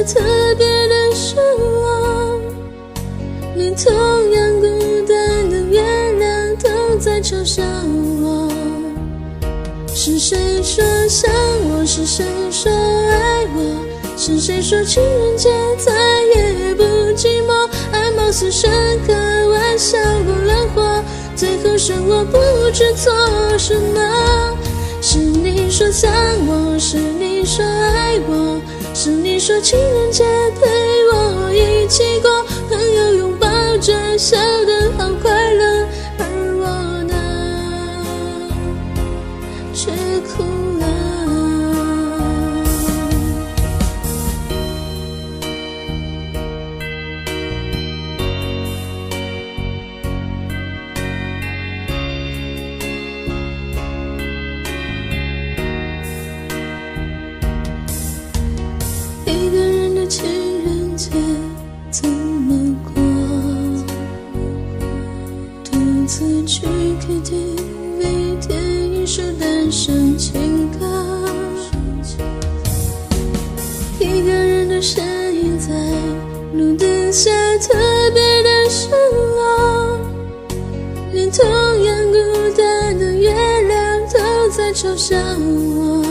特别的失望，连同样孤单的月亮都在嘲笑我。是谁说想我？是谁说爱我？是谁说情人节再也不寂寞？爱貌似深刻，玩笑过了火，最后剩我不知做什么。是你说想我，是你说爱我，是你说情人节陪我一起过，朋友拥抱着笑得好快乐，而我呢，却哭了。一个人的情人节怎么过？独自去 KTV 点一首单身情歌，一个人的身影在路灯下特别的失落，连同样孤单的月亮都在嘲笑我。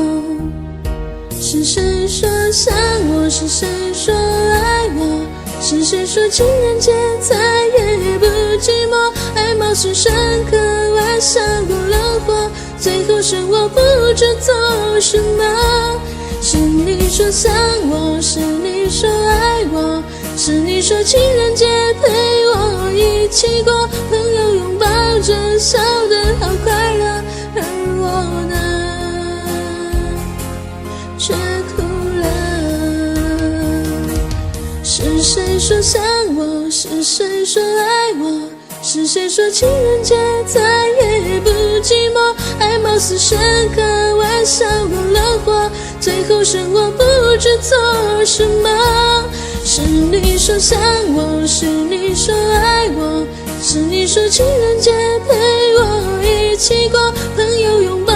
是谁说想我？是谁说爱我？是谁说情人节再也不寂寞？爱貌似深刻，玩笑过了火，最后剩我不知做什么。是你说想我，是你说爱我，是你说情人节陪我一起过，朋友拥抱着笑得好快乐，而我呢，却哭了。是谁说想我？是谁说爱我？是谁说情人节再也不寂寞？爱貌似深刻，玩笑过了火，最后剩我不知做什么。是你说想我，是你说爱我，是你说情人节陪我一起过，朋友拥抱